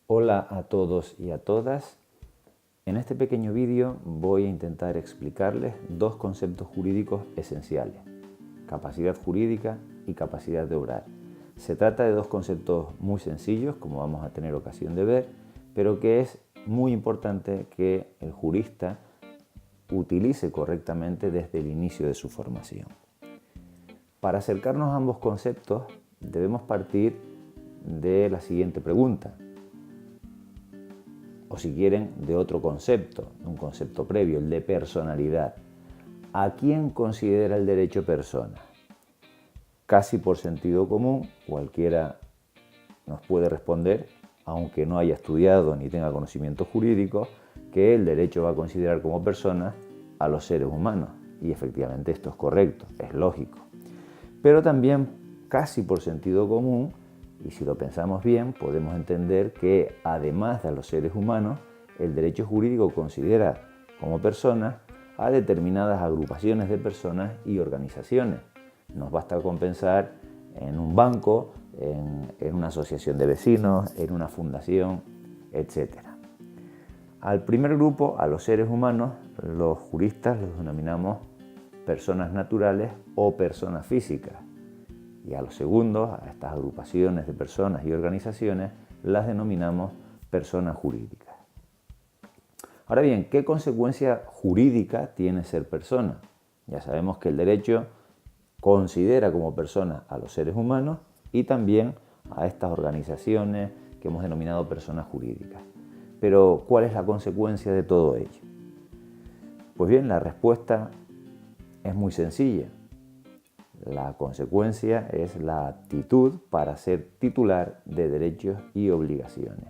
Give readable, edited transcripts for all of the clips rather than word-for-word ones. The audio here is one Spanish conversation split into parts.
Hola a todos y a todas. En este pequeño vídeo voy a intentar explicarles dos conceptos jurídicos esenciales: capacidad jurídica y capacidad de obrar. Se trata de dos conceptos muy sencillos, como vamos a tener ocasión de ver, pero que es muy importante que el jurista utilice correctamente desde el inicio de su formación. Para acercarnos a ambos conceptos debemos partir de la siguiente pregunta, o si quieren, de otro concepto, un concepto previo, el de personalidad. ¿A quién considera el derecho persona? Casi por sentido común, cualquiera nos puede responder, aunque no haya estudiado ni tenga conocimientos jurídicos, que el derecho va a considerar como personas a los seres humanos. Y efectivamente esto es correcto, es lógico. Pero también, casi por sentido común, y si lo pensamos bien, podemos entender que además de a los seres humanos, el derecho jurídico considera como personas a determinadas agrupaciones de personas y organizaciones. Nos basta con pensar en un banco, en una asociación de vecinos, en una fundación, etc. Al primer grupo, a los seres humanos, los juristas los denominamos personas naturales o personas físicas. Y a los segundos, a estas agrupaciones de personas y organizaciones, las denominamos personas jurídicas. Ahora bien, ¿qué consecuencia jurídica tiene ser persona? Ya sabemos que el derecho considera como personas a los seres humanos y también a estas organizaciones que hemos denominado personas jurídicas. Pero, ¿cuál es la consecuencia de todo ello? Pues bien, la respuesta es muy sencilla. La consecuencia es la aptitud para ser titular de derechos y obligaciones.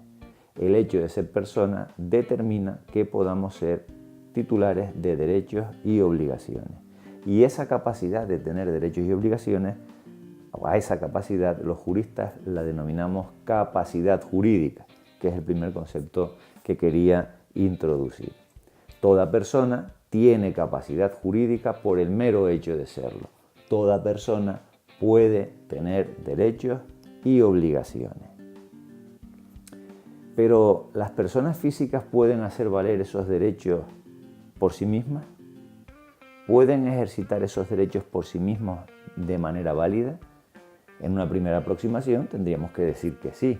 El hecho de ser persona determina que podamos ser titulares de derechos y obligaciones. Y esa capacidad de tener derechos y obligaciones, a esa capacidad los juristas la denominamos capacidad jurídica, que es el primer concepto que quería introducir. Toda persona tiene capacidad jurídica por el mero hecho de serlo. Toda persona puede tener derechos y obligaciones. Pero, ¿las personas físicas pueden hacer valer esos derechos por sí mismas? ¿Pueden ejercitar esos derechos por sí mismos de manera válida? En una primera aproximación tendríamos que decir que sí.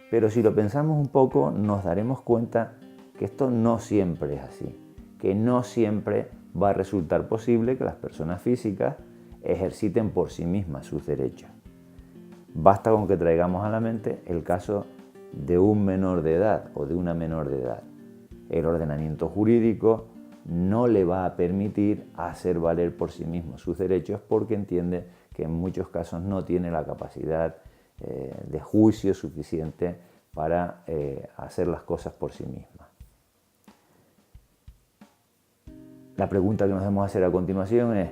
Pero si lo pensamos un poco, nos daremos cuenta que esto no siempre es así, que no siempre va a resultar posible que las personas físicas ejerciten por sí mismas sus derechos. Basta con que traigamos a la mente el caso de un menor de edad o de una menor de edad. El ordenamiento jurídico no le va a permitir hacer valer por sí mismo sus derechos porque entiende que en muchos casos no tiene la capacidad de juicio suficiente para hacer las cosas por sí misma. La pregunta que nos debemos hacer a continuación es: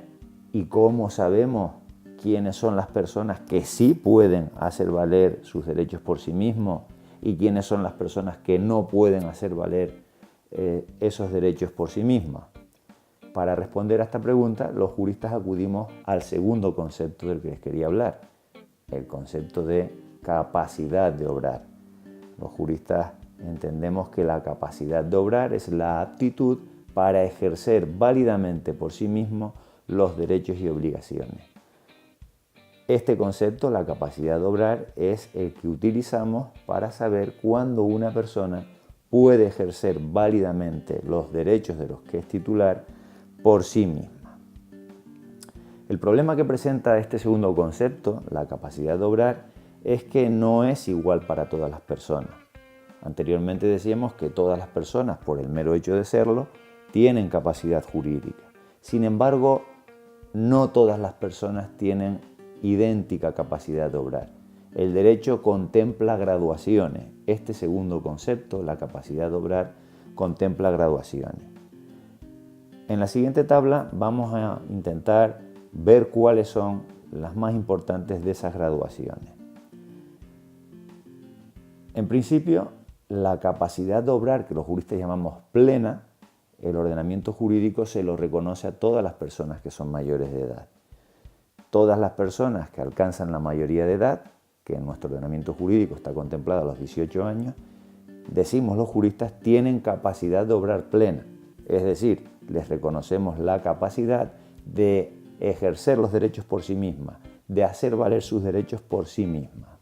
¿y cómo sabemos quiénes son las personas que sí pueden hacer valer sus derechos por sí mismos y quiénes son las personas que no pueden hacer valer esos derechos por sí mismas? Para responder a esta pregunta, los juristas acudimos al segundo concepto del que les quería hablar, el concepto de capacidad de obrar. Los juristas entendemos que la capacidad de obrar es la aptitud para ejercer válidamente por sí mismo los derechos y obligaciones. Este concepto, la capacidad de obrar, es el que utilizamos para saber cuándo una persona puede ejercer válidamente los derechos de los que es titular por sí misma. El problema que presenta este segundo concepto, la capacidad de obrar, es que no es igual para todas las personas. Anteriormente decíamos que todas las personas, por el mero hecho de serlo, tienen capacidad jurídica. Sin embargo, no todas las personas tienen idéntica capacidad de obrar. El derecho contempla graduaciones. Este segundo concepto, la capacidad de obrar, contempla graduaciones. En la siguiente tabla vamos a intentar ver cuáles son las más importantes de esas graduaciones. En principio, la capacidad de obrar, que los juristas llamamos plena, el ordenamiento jurídico se lo reconoce a todas las personas que son mayores de edad. Todas las personas que alcanzan la mayoría de edad, que en nuestro ordenamiento jurídico está contemplado a los 18 años, decimos los juristas, tienen capacidad de obrar plena. Es decir, les reconocemos la capacidad de ejercer los derechos por sí misma, de hacer valer sus derechos por sí misma.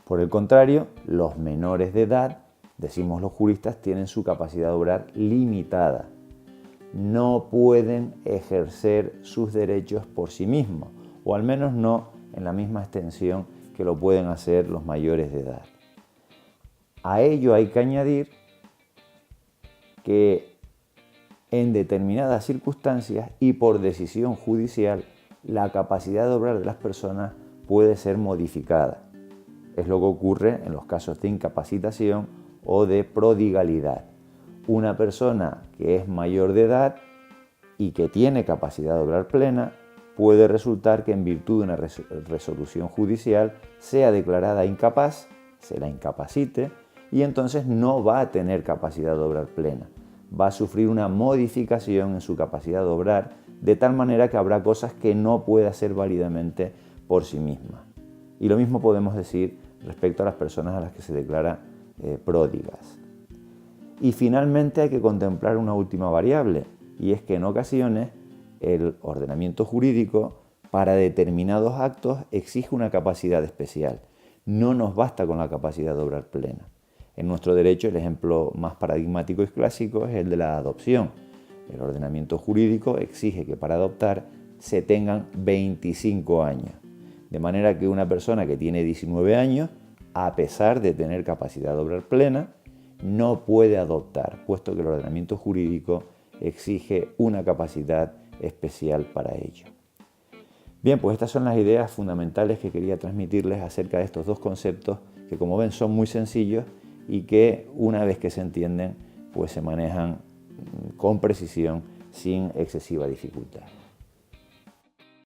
Por el contrario, los menores de edad, decimos los juristas, tienen su capacidad de obrar limitada. No pueden ejercer sus derechos por sí mismos, o al menos no en la misma extensión que lo pueden hacer los mayores de edad. A ello hay que añadir que en determinadas circunstancias y por decisión judicial, la capacidad de obrar de las personas puede ser modificada. Es lo que ocurre en los casos de incapacitación o de prodigalidad. Una persona que es mayor de edad y que tiene capacidad de obrar plena, puede resultar que en virtud de una resolución judicial sea declarada incapaz, se la incapacite y entonces no va a tener capacidad de obrar plena. Va a sufrir una modificación en su capacidad de obrar, de tal manera que habrá cosas que no puede hacer válidamente por sí misma. Y lo mismo podemos decir respecto a las personas a las que se declara pródigas. Y finalmente hay que contemplar una última variable, y es que en ocasiones el ordenamiento jurídico para determinados actos exige una capacidad especial. No nos basta con la capacidad de obrar plena. En nuestro derecho el ejemplo más paradigmático y clásico es el de la adopción. El ordenamiento jurídico exige que para adoptar se tengan 25 años. De manera que una persona que tiene 19 años, a pesar de tener capacidad de obrar plena, no puede adoptar, puesto que el ordenamiento jurídico exige una capacidad especial para ello. Bien, pues estas son las ideas fundamentales que quería transmitirles acerca de estos dos conceptos que, como ven, son muy sencillos y que una vez que se entienden, pues se manejan con precisión sin excesiva dificultad.